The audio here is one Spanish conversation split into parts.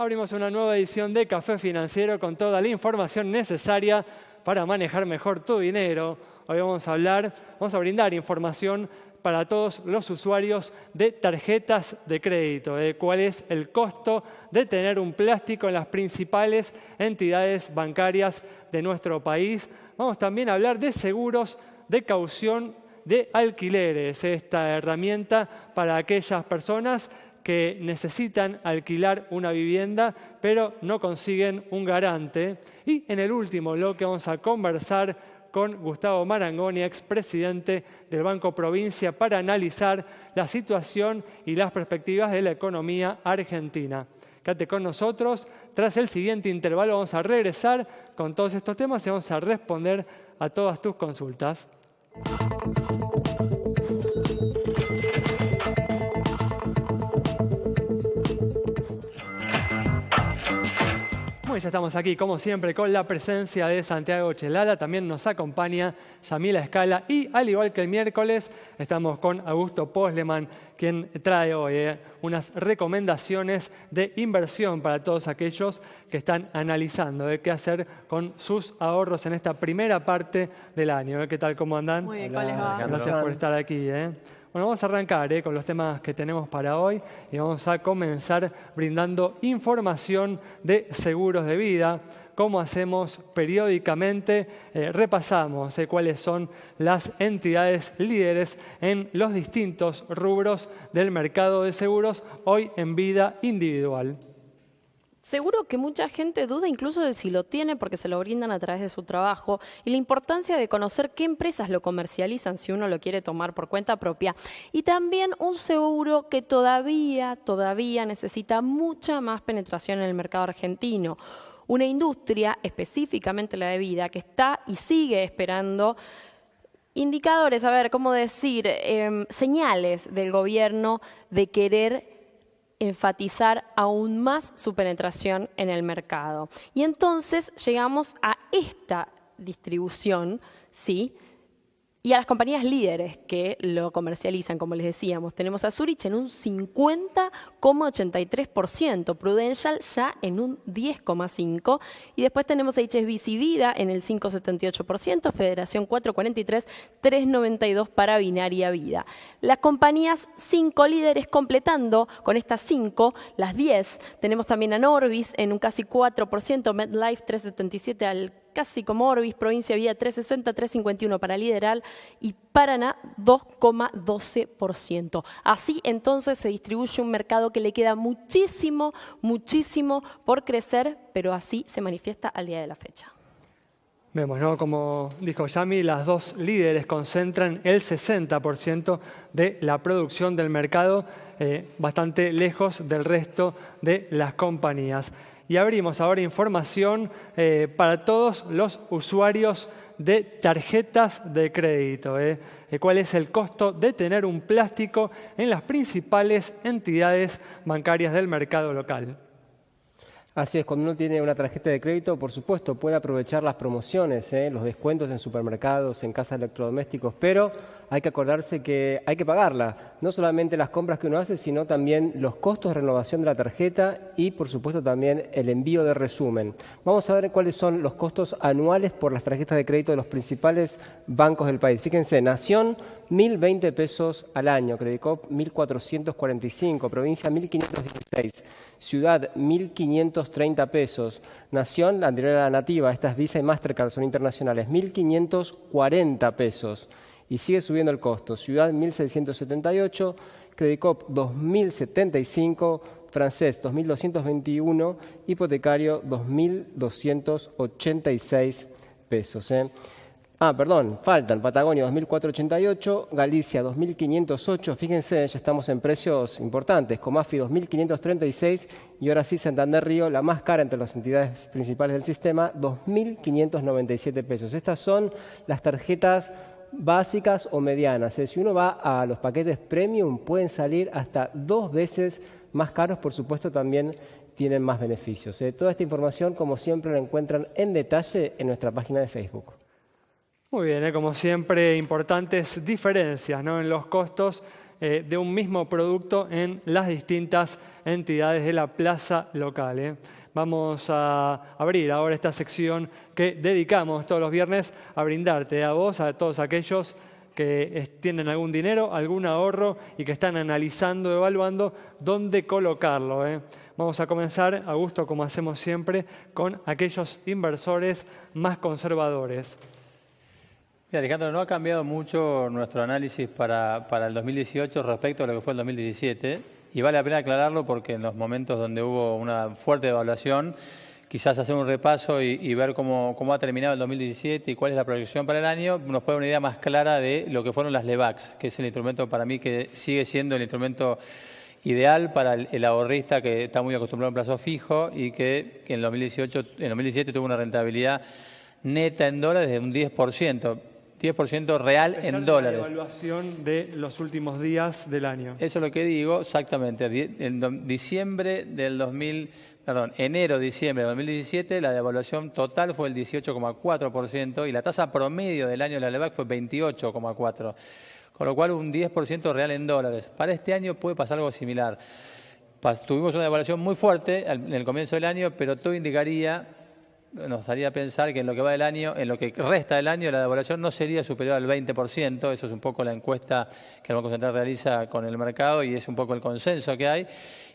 Abrimos una nueva edición de Café Financiero con toda la información necesaria para manejar mejor tu dinero. Hoy vamos a brindar información para todos los usuarios de tarjetas de crédito. ¿Cuál es el costo de tener un plástico en las principales entidades bancarias de nuestro país? Vamos también a hablar de seguros de caución de alquileres, esta herramienta para aquellas personas que necesitan alquilar una vivienda, pero no consiguen un garante. Y en el último bloque vamos a conversar con Gustavo Marangoni, expresidente del Banco Provincia, para analizar la situación y las perspectivas de la economía argentina. Quédate con nosotros. Tras el siguiente intervalo vamos a regresar con todos estos temas y vamos a responder a todas tus consultas. Ya estamos aquí, como siempre, con la presencia de Santiago Chelala. También nos acompaña Yamila Escala y, al igual que el miércoles, estamos con Augusto Posleman, quien trae hoy unas recomendaciones de inversión para todos aquellos que están analizando qué hacer con sus ahorros en esta primera parte del año. ¿Qué tal? ¿Cómo andan? Muy bien, ¿cómo les va? Gracias por estar aquí. Bueno, vamos a arrancar con los temas que tenemos para hoy y vamos a comenzar brindando información de seguros de vida. Como hacemos periódicamente, repasamos cuáles son las entidades líderes en los distintos rubros del mercado de seguros, hoy en vida individual. Seguro que mucha gente duda incluso de si lo tiene porque se lo brindan a través de su trabajo y la importancia de conocer qué empresas lo comercializan si uno lo quiere tomar por cuenta propia. Y también un seguro que todavía necesita mucha más penetración en el mercado argentino. Una industria, específicamente la de vida, que está y sigue esperando indicadores, señales del gobierno de querer enfatizar aún más su penetración en el mercado. Y entonces llegamos a esta distribución, ¿sí? Y a las compañías líderes que lo comercializan, como les decíamos. Tenemos a Zurich en un 50,83%, Prudential ya en un 10,5%, y después tenemos a HSBC Vida en el 5,78%, Federación 4,43%, 3,92% para Binaria Vida. Las compañías 5 líderes completando con estas 5, las 10, tenemos también a Norbis en un casi 4%, MetLife 3,77% al casi como Orbis, Provincia Vida 3,60, 3,51 para Lideral y Paraná 2,12%. Así entonces se distribuye un mercado que le queda muchísimo por crecer, pero así se manifiesta al día de la fecha. Vemos, ¿no? Como dijo Yami, las dos líderes concentran el 60% de la producción del mercado, bastante lejos del resto de las compañías. Y abrimos ahora información para todos los usuarios de tarjetas de crédito. ¿Cuál es el costo de tener un plástico en las principales entidades bancarias del mercado local? Así es, cuando uno tiene una tarjeta de crédito, por supuesto, puede aprovechar las promociones, los descuentos en supermercados, en casas de electrodomésticos, pero hay que acordarse que hay que pagarla. No solamente las compras que uno hace, sino también los costos de renovación de la tarjeta y, por supuesto, también el envío de resumen. Vamos a ver cuáles son los costos anuales por las tarjetas de crédito de los principales bancos del país. Fíjense, Nación, 1.020 pesos al año, Credicop, 1.445, Provincia, 1.516. Ciudad, 1.530 pesos. Nación, la anterior a la Nativa, estas Visa y Mastercard son internacionales, 1.540 pesos. Y sigue subiendo el costo. Ciudad, 1.678, Credicop, 2.075, Francés, 2.221, hipotecario, 2.286 pesos. Faltan Patagonia 2.488, Galicia 2.508, fíjense, ya estamos en precios importantes, Comafi 2.536 y ahora sí Santander Río, la más cara entre las entidades principales del sistema, 2.597 pesos. Estas son las tarjetas básicas o medianas. Si uno va a los paquetes premium pueden salir hasta 2 veces más caros, por supuesto también tienen más beneficios. Toda esta información, como siempre, la encuentran en detalle en nuestra página de Facebook. Muy bien, como siempre, importantes diferencias, ¿no?, en los costos de un mismo producto en las distintas entidades de la plaza local. Vamos a abrir ahora esta sección que dedicamos todos los viernes a brindarte a vos, a todos aquellos que tienen algún dinero, algún ahorro y que están analizando, evaluando dónde colocarlo. Vamos a comenzar, Augusto, como hacemos siempre, con aquellos inversores más conservadores. Mira, Alejandro, no ha cambiado mucho nuestro análisis para el 2018 respecto a lo que fue el 2017. Y vale la pena aclararlo porque en los momentos donde hubo una fuerte devaluación, quizás hacer un repaso y ver cómo ha terminado el 2017 y cuál es la proyección para el año, nos puede dar una idea más clara de lo que fueron las LEVACs, que es el instrumento para mí que sigue siendo el instrumento ideal para el ahorrista que está muy acostumbrado a un plazo fijo y que en 2017 tuvo una rentabilidad neta en dólares de un 10%. 10% real en dólares. La evaluación de los últimos días del año. Eso es lo que digo, exactamente. Enero-diciembre de 2017, la devaluación total fue el 18,4% y la tasa promedio del año de la LEVAC fue 28,4%. Con lo cual, un 10% real en dólares. Para este año puede pasar algo similar. Tuvimos una devaluación muy fuerte en el comienzo del año, pero todo indicaría, nos haría pensar que en lo que va del año, en lo que resta del año, la devaluación no sería superior al 20%. Eso es un poco la encuesta que el Banco Central realiza con el mercado y es un poco el consenso que hay.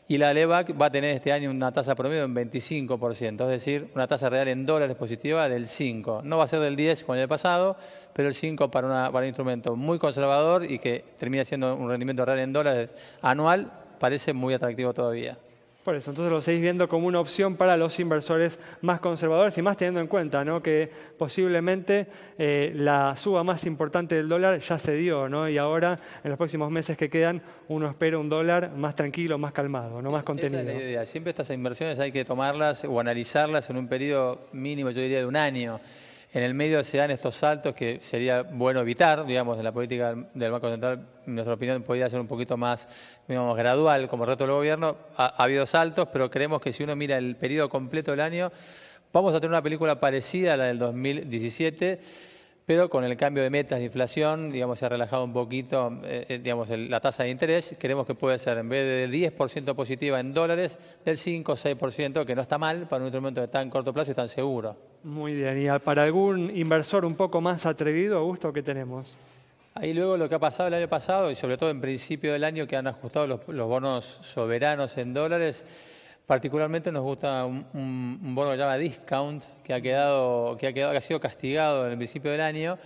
Y la LEVAC va a tener este año una tasa promedio en 25%, es decir, una tasa real en dólares positiva del 5%. No va a ser del 10% como el pasado, pero el 5% para un instrumento muy conservador y que termina siendo un rendimiento real en dólares anual, parece muy atractivo todavía. Por eso, entonces lo seguís viendo como una opción para los inversores más conservadores y más teniendo en cuenta, ¿no?, que posiblemente la suba más importante del dólar ya se dio, ¿no? Y ahora, en los próximos meses que quedan, uno espera un dólar más tranquilo, más calmado, ¿no?, más contenido. Esa es la idea. Siempre estas inversiones hay que tomarlas o analizarlas en un periodo mínimo, yo diría, de un año. En el medio se dan estos saltos que sería bueno evitar, digamos, en la política del Banco Central, en nuestra opinión, podría ser un poquito más, digamos, gradual como reto del gobierno. Ha habido saltos, pero creemos que si uno mira el periodo completo del año, vamos a tener una película parecida a la del 2017, pero con el cambio de metas de inflación, digamos, se ha relajado un poquito, digamos, la tasa de interés. Creemos que puede ser, en vez de 10% positiva en dólares, del 5 o 6%, que no está mal para un instrumento de tan corto plazo y tan seguro. Muy bien. ¿Y para algún inversor un poco más atrevido, Augusto, qué tenemos? Ahí luego lo que ha pasado el año pasado, y sobre todo en principio del año, que han ajustado los bonos soberanos en dólares. Particularmente nos gusta un bono que se llama Discount, que ha sido castigado en el principio del año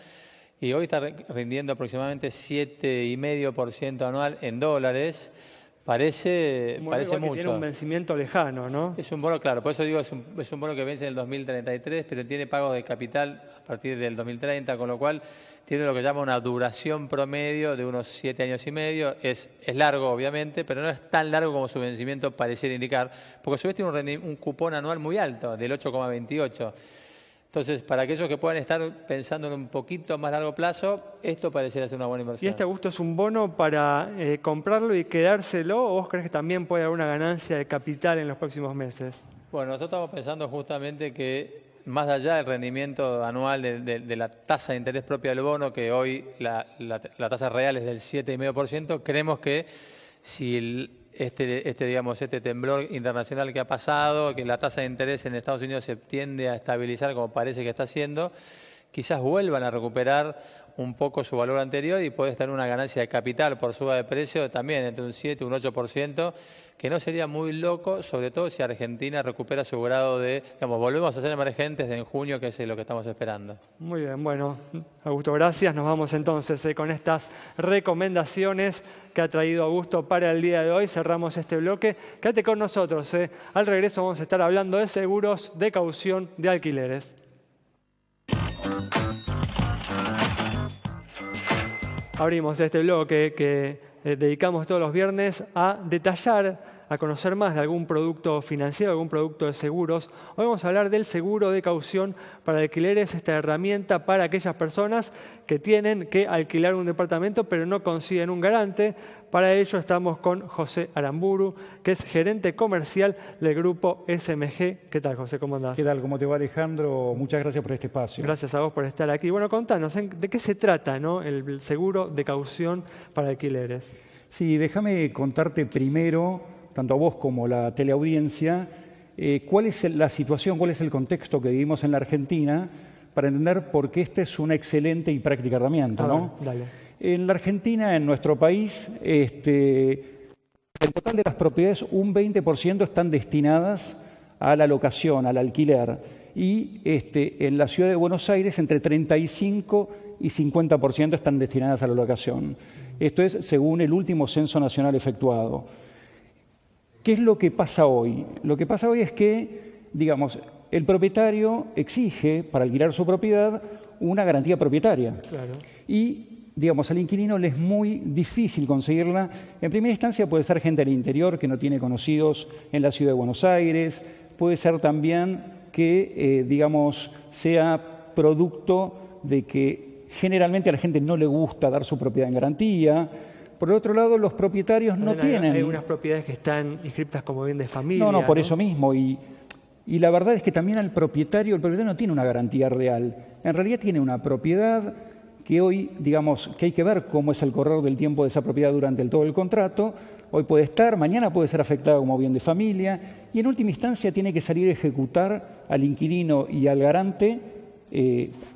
y hoy está rindiendo aproximadamente 7,5% anual en dólares. Parece mucho. Tiene un vencimiento lejano, ¿no? Es un bono, claro, por eso digo, es un bono que vence en el 2033, pero tiene pagos de capital a partir del 2030, con lo cual tiene lo que llama una duración promedio de unos 7 años y medio. Es largo, obviamente, pero no es tan largo como su vencimiento pareciera indicar, porque a su vez tiene un cupón anual muy alto, del 8,28%. Entonces, para aquellos que puedan estar pensando en un poquito más largo plazo, esto pareciera ser una buena inversión. ¿Y este, Augusto, es un bono para comprarlo y quedárselo, o vos crees que también puede haber una ganancia de capital en los próximos meses? Bueno, nosotros estamos pensando justamente que más allá del rendimiento anual de la tasa de interés propia del bono, que hoy la tasa real es del 7,5%, creemos que si este temblor internacional que ha pasado, que la tasa de interés en Estados Unidos se tiende a estabilizar como parece que está haciendo, quizás vuelvan a recuperar un poco su valor anterior y puede estar una ganancia de capital por suba de precio también entre un 7 y un 8%, que no sería muy loco, sobre todo si Argentina recupera su grado de, digamos, volvemos a ser emergentes en junio, que es lo que estamos esperando. Muy bien, bueno, Augusto, gracias. Nos vamos entonces con estas recomendaciones que ha traído Augusto para el día de hoy. Cerramos este bloque. Quédate con nosotros. Al regreso vamos a estar hablando de seguros de caución de alquileres. Abrimos este bloque que dedicamos todos los viernes a detallar, a conocer más de algún producto financiero, algún producto de seguros. Hoy vamos a hablar del seguro de caución para alquileres, esta herramienta para aquellas personas que tienen que alquilar un departamento pero no consiguen un garante. Para ello estamos con José Aramburu, que es gerente comercial del grupo SMG. ¿Qué tal, José? ¿Cómo andás? ¿Qué tal? ¿Cómo te va, Alejandro? Muchas gracias por este espacio. Gracias a vos por estar aquí. Bueno, contanos, ¿de qué se trata, ¿no?, el seguro de caución para alquileres? Sí, déjame contarte primero, tanto a vos como a la teleaudiencia, cuál es la situación, cuál es el contexto que vivimos en la Argentina para entender por qué esta es una excelente y práctica herramienta, ¿no? Dale. En la Argentina, en nuestro país, del total de las propiedades, un 20% están destinadas a la locación, al alquiler. Y en la ciudad de Buenos Aires, entre 35 y 50% están destinadas a la locación. Esto es según el último censo nacional efectuado. ¿Qué es lo que pasa hoy? Lo que pasa hoy es que, digamos, el propietario exige para alquilar su propiedad una garantía propietaria. Claro. Y, digamos, al inquilino le es muy difícil conseguirla. En primera instancia puede ser gente del interior que no tiene conocidos en la ciudad de Buenos Aires, puede ser también que, digamos, sea producto de que generalmente a la gente no le gusta dar su propiedad en garantía. Por el otro lado, los propietarios no tienen... Hay unas propiedades que están inscritas como bien de familia. No, por eso mismo. Y la verdad es que también el propietario no tiene una garantía real. En realidad tiene una propiedad que hoy, digamos, que hay que ver cómo es el correr del tiempo de esa propiedad durante todo el contrato. Hoy puede estar, mañana puede ser afectada como bien de familia y en última instancia tiene que salir a ejecutar al inquilino y al garante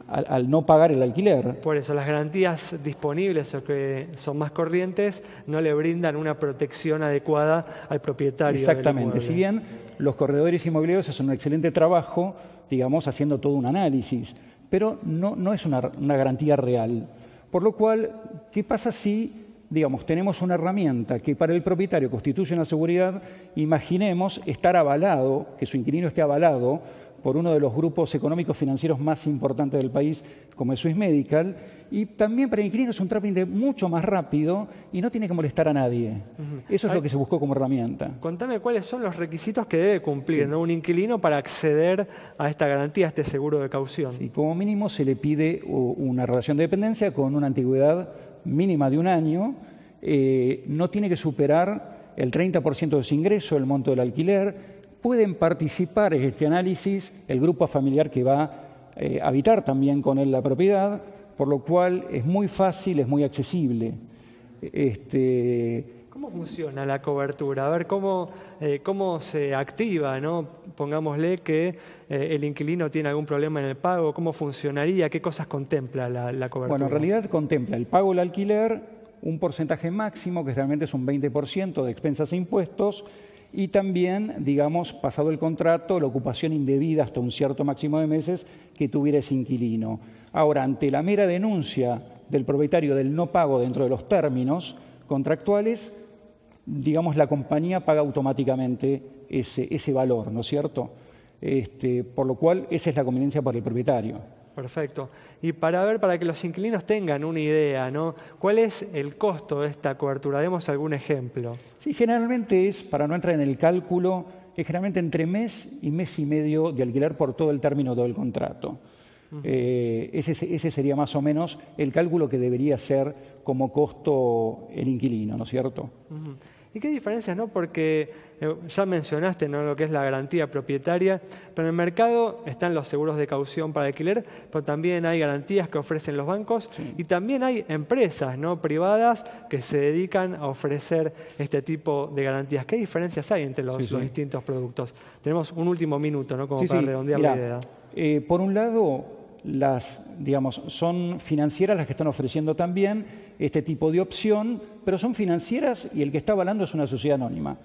al no pagar el alquiler. Por eso las garantías disponibles o que son más corrientes no le brindan una protección adecuada al propietario. Exactamente. Si bien los corredores inmobiliarios hacen un excelente trabajo, digamos, haciendo todo un análisis, pero no es una garantía real. Por lo cual, ¿qué pasa si, digamos, tenemos una herramienta que para el propietario constituye una seguridad? Imaginemos estar avalado, que su inquilino esté avalado por uno de los grupos económicos financieros más importantes del país, como es Swiss Medical, y también para el inquilino es un trámite mucho más rápido y no tiene que molestar a nadie. Eso es lo que se buscó como herramienta. Contame cuáles son los requisitos que debe cumplir, ¿no?, un inquilino para acceder a esta garantía, a este seguro de caución. Sí, como mínimo se le pide una relación de dependencia con una antigüedad mínima de 1 año, no tiene que superar el 30% de su ingreso, el monto del alquiler. Pueden participar en este análisis el grupo familiar que va a habitar también con él la propiedad, por lo cual es muy fácil, es muy accesible. ¿Cómo funciona la cobertura? A ver, ¿cómo se activa, ¿no? Pongámosle que el inquilino tiene algún problema en el pago. ¿Cómo funcionaría? ¿Qué cosas contempla la cobertura? Bueno, en realidad contempla el pago del alquiler, un porcentaje máximo, que realmente es un 20% de expensas e impuestos, y también, digamos, pasado el contrato, la ocupación indebida hasta un cierto máximo de meses que tuviera ese inquilino. Ahora, ante la mera denuncia del propietario del no pago dentro de los términos contractuales, digamos, la compañía paga automáticamente ese valor, ¿no es cierto? Por lo cual, esa es la conveniencia para el propietario. Perfecto. Y para que los inquilinos tengan una idea, ¿no?, ¿cuál es el costo de esta cobertura? Demos algún ejemplo. Sí, generalmente es, para no entrar en el cálculo, es generalmente entre mes y medio de alquiler por todo el término del contrato. Ese sería más o menos el cálculo que debería ser como costo el inquilino, ¿no es cierto? ¿Y qué diferencias, no? Porque ya mencionaste, ¿no?, lo que es la garantía propietaria, pero en el mercado están los seguros de caución para alquiler, pero también hay garantías que ofrecen los bancos, sí, y también hay empresas, ¿no?, privadas que se dedican a ofrecer este tipo de garantías. ¿Qué diferencias hay entre los distintos productos? Tenemos un último minuto, ¿no?, como para redondear la idea. Por un lado, son financieras las que están ofreciendo también este tipo de opción, pero son financieras y el que está avalando es una sociedad anónima.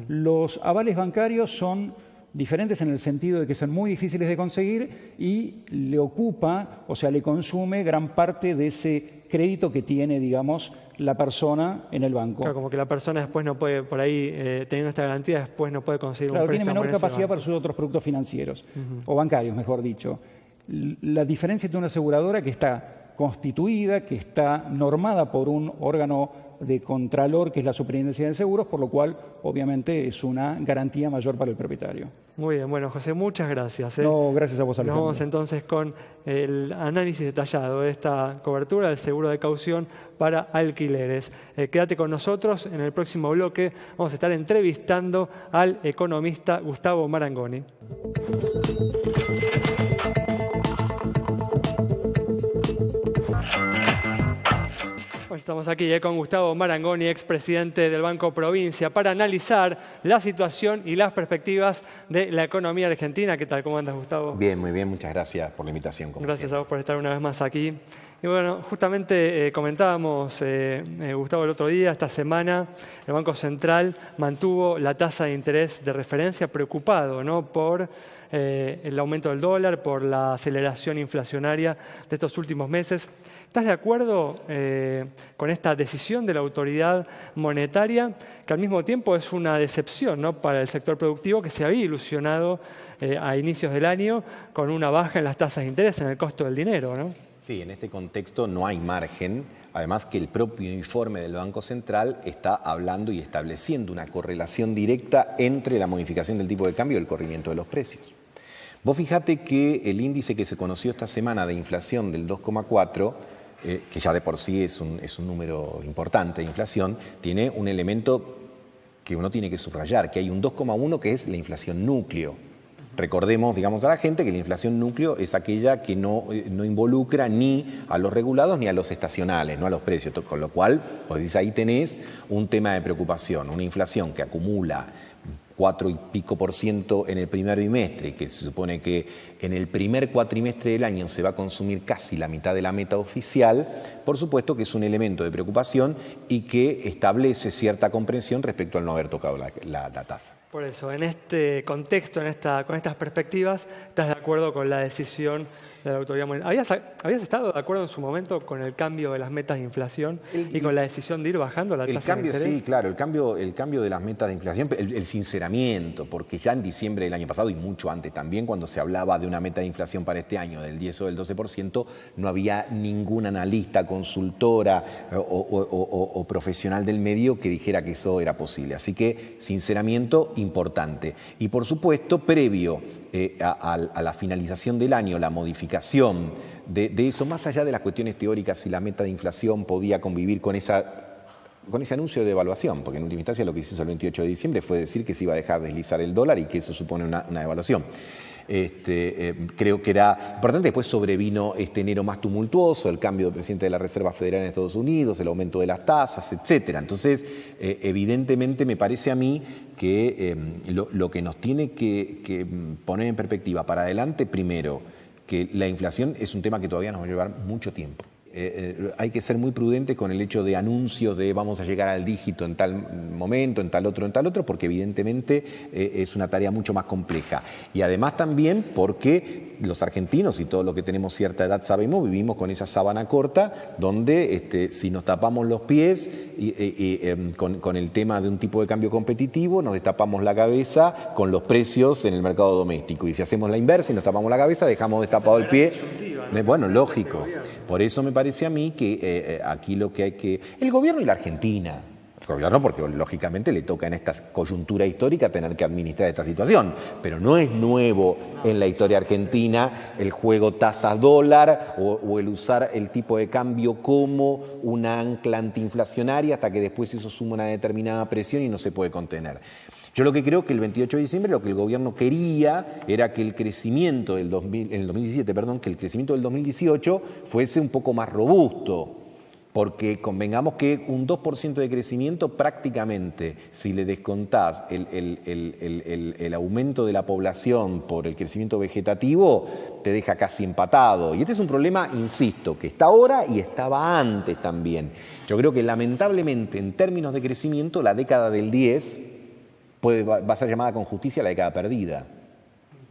Los avales bancarios son diferentes en el sentido de que son muy difíciles de conseguir y le ocupa, o sea, le consume gran parte de ese crédito que tiene, digamos, la persona en el banco. Claro, como que la persona después no puede, por ahí, teniendo esta garantía, después no puede conseguir un préstamo. Claro, tiene menor capacidad para sus otros productos financieros, o bancarios, mejor dicho. La diferencia entre una aseguradora que está constituida, que está normada por un órgano de contralor, que es la Superintendencia de Seguros, por lo cual, obviamente, es una garantía mayor para el propietario. Muy bien, bueno, José, muchas gracias. No, gracias a vos, Alejandro. Nos vamos entonces con el análisis detallado de esta cobertura del seguro de caución para alquileres. Quédate con nosotros, en el próximo bloque vamos a estar entrevistando al economista Gustavo Marangoni. Estamos aquí con Gustavo Marangoni, expresidente del Banco Provincia, para analizar la situación y las perspectivas de la economía argentina. ¿Qué tal? ¿Cómo andas, Gustavo? Bien, muy bien. Muchas gracias por la invitación. Gracias a vos por estar una vez más aquí. Y bueno, justamente comentábamos, Gustavo, el otro día, esta semana, el Banco Central mantuvo la tasa de interés de referencia preocupado, ¿no?, por el aumento del dólar, por la aceleración inflacionaria de estos últimos meses. ¿Estás de acuerdo con esta decisión de la autoridad monetaria, que al mismo tiempo es una decepción, ¿no?, para el sector productivo, que se había ilusionado a inicios del año con una baja en las tasas de interés, en el costo del dinero, ¿no? Sí, en este contexto no hay margen. Además que el propio informe del Banco Central está hablando y estableciendo una correlación directa entre la modificación del tipo de cambio y el corrimiento de los precios. Vos fijate que el índice que se conoció esta semana de inflación del 2,4, que ya de por sí es un número importante de inflación, tiene un elemento que uno tiene que subrayar, que hay un 2,1 que es la inflación núcleo. Recordemos, digamos, a la gente que la inflación núcleo es aquella que no involucra ni a los regulados ni a los estacionales, no a los precios, con lo cual, pues ahí tenés un tema de preocupación, una inflación que acumula 4 y pico % en el primer bimestre, que se supone que en el primer cuatrimestre del año se va a consumir casi la mitad de la meta oficial. Por supuesto que es un elemento de preocupación y que establece cierta comprensión respecto al no haber tocado la tasa. Por eso, en este contexto, con estas perspectivas, ¿estás de acuerdo con la decisión de la autoridad monetaria? ¿Habías estado de acuerdo en su momento con el cambio de las metas de inflación y con la decisión de ir bajando la tasa de interés? Sí, claro, el cambio de las metas de inflación, el sinceramiento, porque ya en diciembre del año pasado y mucho antes también, cuando se hablaba de una meta de inflación para este año del 10 o del 12%, no había ningún analista, consultora o profesional del medio que dijera que eso era posible. Así que sinceramiento importante. Y por supuesto, previo a la finalización del año, la modificación de eso, más allá de las cuestiones teóricas, si la meta de inflación podía convivir con ese anuncio de devaluación, porque en última instancia lo que se hizo el 28 de diciembre fue decir que se iba a dejar deslizar el dólar y que eso supone una devaluación. Creo que era importante. Después sobrevino este enero más tumultuoso, el cambio del presidente de la Reserva Federal en Estados Unidos, el aumento de las tasas, etcétera. Entonces, evidentemente me parece a mí que lo que nos tiene que poner en perspectiva para adelante, primero, que la inflación es un tema que todavía nos va a llevar mucho tiempo. Hay que ser muy prudentes con el hecho de anuncios de vamos a llegar al dígito en tal momento, en tal otro, porque evidentemente es una tarea mucho más compleja. Y además también porque los argentinos y todos los que tenemos cierta edad sabemos, vivimos con esa sábana corta donde si nos tapamos los pies con el tema de un tipo de cambio competitivo, nos destapamos la cabeza con los precios en el mercado doméstico. Y si hacemos la inversa y nos tapamos la cabeza, dejamos destapado el pie. Bueno, lógico. Por eso me parece a mí que aquí lo que hay que... El gobierno y la Argentina, el gobierno porque lógicamente le toca en esta coyuntura histórica tener que administrar esta situación, pero no es nuevo en la historia argentina el juego tasas-dólar o el usar el tipo de cambio como una ancla antiinflacionaria hasta que después eso suma una determinada presión y no se puede contener. Yo lo que creo que el 28 de diciembre lo que el gobierno quería era que el crecimiento del 2017, que el crecimiento del 2018 fuese un poco más robusto, porque convengamos que un 2% de crecimiento prácticamente, si le descontás el aumento de la población por el crecimiento vegetativo, te deja casi empatado. Y este es un problema, insisto, que está ahora y estaba antes también. Yo creo que lamentablemente en términos de crecimiento la década del 10 va a ser llamada con justicia la década perdida.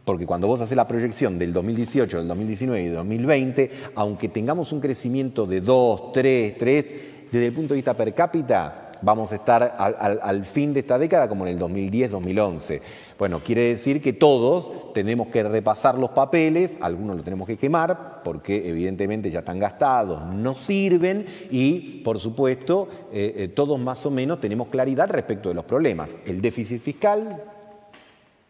Porque cuando vos haces la proyección del 2018, del 2019 y del 2020, aunque tengamos un crecimiento de 2, 3, desde el punto de vista per cápita, vamos a estar al fin de esta década como en el 2010, 2011. Bueno, quiere decir que todos tenemos que repasar los papeles, algunos los tenemos que quemar porque evidentemente ya están gastados, no sirven y, por supuesto, todos más o menos tenemos claridad respecto de los problemas. El déficit fiscal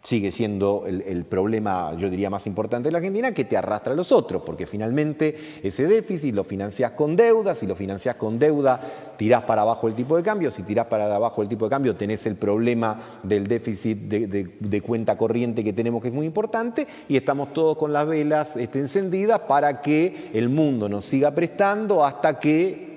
sigue siendo el problema, yo diría, más importante de la Argentina, que te arrastra a los otros, porque finalmente ese déficit lo financiás con deuda, si lo financiás con deuda tirás para abajo el tipo de cambio, si tirás para abajo el tipo de cambio tenés el problema del déficit de cuenta corriente que tenemos, que es muy importante, y estamos todos con las velas encendidas para que el mundo nos siga prestando hasta que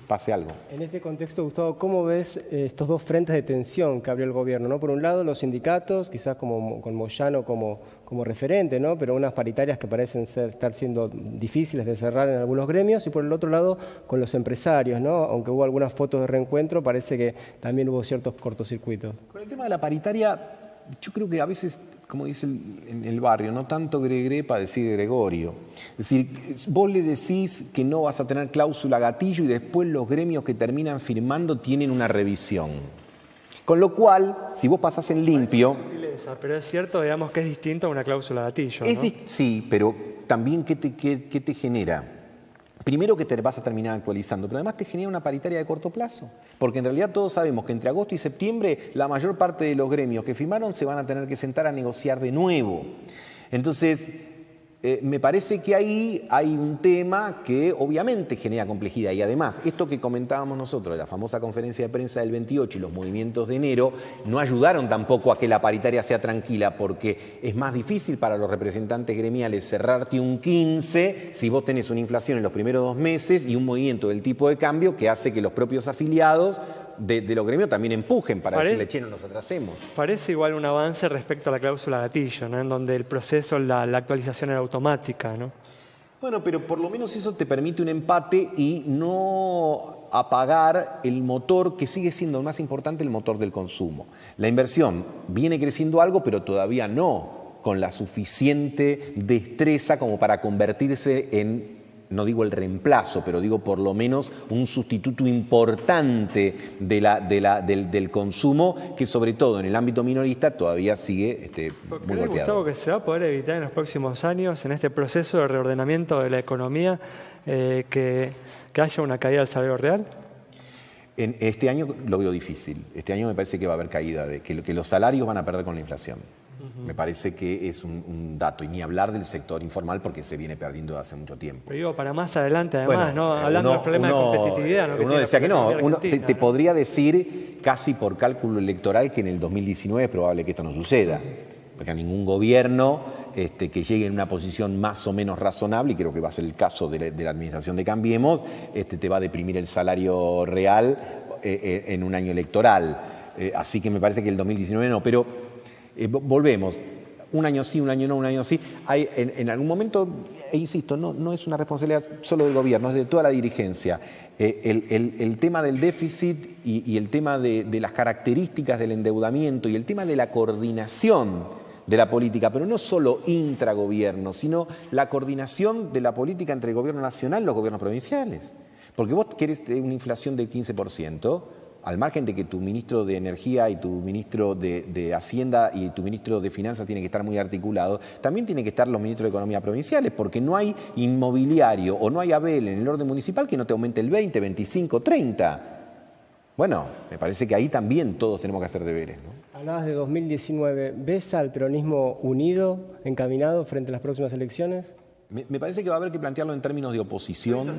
pase algo. En este contexto, Gustavo, ¿cómo ves estos dos frentes de tensión que abrió el gobierno, ¿no? Por un lado, los sindicatos, quizás con Moyano como referente, ¿no? Pero unas paritarias que parecen estar siendo difíciles de cerrar en algunos gremios, y por el otro lado, con los empresarios, ¿no? Aunque hubo algunas fotos de reencuentro, parece que también hubo ciertos cortocircuitos. Con el tema de la paritaria, yo creo que a veces, como dice en el barrio, no tanto gregre para decir Gregorio. Es decir, vos le decís que no vas a tener cláusula gatillo y después los gremios que terminan firmando tienen una revisión. Con lo cual, si vos pasás en limpio... Pero es cierto, digamos, que es distinto a una cláusula gatillo, ¿no? Sí, pero también ¿qué te genera? Primero que te vas a terminar actualizando, pero además te genera una paritaria de corto plazo. Porque en realidad todos sabemos que entre agosto y septiembre la mayor parte de los gremios que firmaron se van a tener que sentar a negociar de nuevo. Entonces, me parece que ahí hay un tema que obviamente genera complejidad. Y además, esto que comentábamos nosotros, la famosa conferencia de prensa del 28 y los movimientos de enero, no ayudaron tampoco a que la paritaria sea tranquila, porque es más difícil para los representantes gremiales cerrarte un 15 si vos tenés una inflación en los primeros 2 meses y un movimiento del tipo de cambio que hace que los propios afiliados de los gremios también empujen para decirle, che, no nos atrasemos. Parece igual un avance respecto a la cláusula gatillo, ¿no? En donde el proceso, la actualización era automática, ¿no? Bueno, pero por lo menos eso te permite un empate y no apagar el motor que sigue siendo más importante, el motor del consumo. La inversión viene creciendo algo, pero todavía no con la suficiente destreza como para convertirse en, no digo el reemplazo, pero digo por lo menos un sustituto importante del consumo, que sobre todo en el ámbito minorista todavía sigue muy golpeado. Gustavo, que se va a poder evitar en los próximos años, en este proceso de reordenamiento de la economía, que haya una caída del salario real? En este año lo veo difícil. Este año me parece que va a haber caída, que los salarios van a perder con la inflación. Me parece que es un dato, y ni hablar del sector informal porque se viene perdiendo hace mucho tiempo. Pero digo, para más adelante además, bueno, ¿no? Hablando del problema de competitividad. ¿No? Uno decía que no, te podría decir casi por cálculo electoral que en el 2019 es probable que esto no suceda, porque a ningún gobierno que llegue en una posición más o menos razonable, y creo que va a ser el caso de la administración de Cambiemos, te va a deprimir el salario real en un año electoral. Así que me parece que el 2019 no, pero... volvemos, un año sí, un año no, un año sí. Hay, en algún momento, insisto, no es una responsabilidad solo del gobierno, es de toda la dirigencia. El tema del déficit y el tema de las características del endeudamiento y el tema de la coordinación de la política, pero no solo intragobierno, sino la coordinación de la política entre el gobierno nacional y los gobiernos provinciales. Porque vos querés una inflación del 15%, al margen de que tu ministro de Energía y tu ministro de Hacienda y tu ministro de Finanzas tienen que estar muy articulados, también tienen que estar los ministros de Economía provinciales, porque no hay inmobiliario o no hay ABL en el orden municipal que no te aumente el 20, 25, 30. Bueno, me parece que ahí también todos tenemos que hacer deberes, ¿no? Hablabas de 2019. ¿Ves al peronismo unido, encaminado frente a las próximas elecciones? Me parece que va a haber que plantearlo en términos de oposición.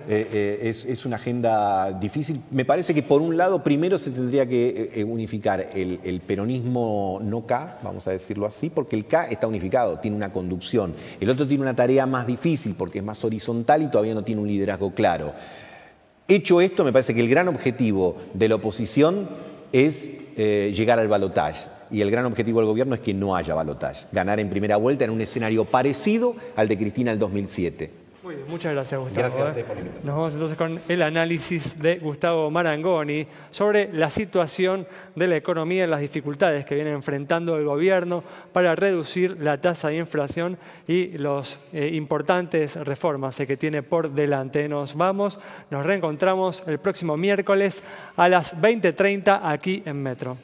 Es una agenda difícil. Me parece que por un lado primero se tendría que unificar el peronismo no K, vamos a decirlo así, porque el K está unificado, tiene una conducción. El otro tiene una tarea más difícil porque es más horizontal y todavía no tiene un liderazgo claro. Hecho esto, me parece que el gran objetivo de la oposición es llegar al balotaje. Y el gran objetivo del gobierno es que no haya balotaje. Ganar en primera vuelta en un escenario parecido al de Cristina del 2007. Muy bien, muchas gracias, Gustavo. Gracias a usted por la invitación. Nos vamos entonces con el análisis de Gustavo Marangoni sobre la situación de la economía y las dificultades que viene enfrentando el gobierno para reducir la tasa de inflación y las importantes reformas que tiene por delante. Nos reencontramos el próximo miércoles a las 20:30 aquí en Metro.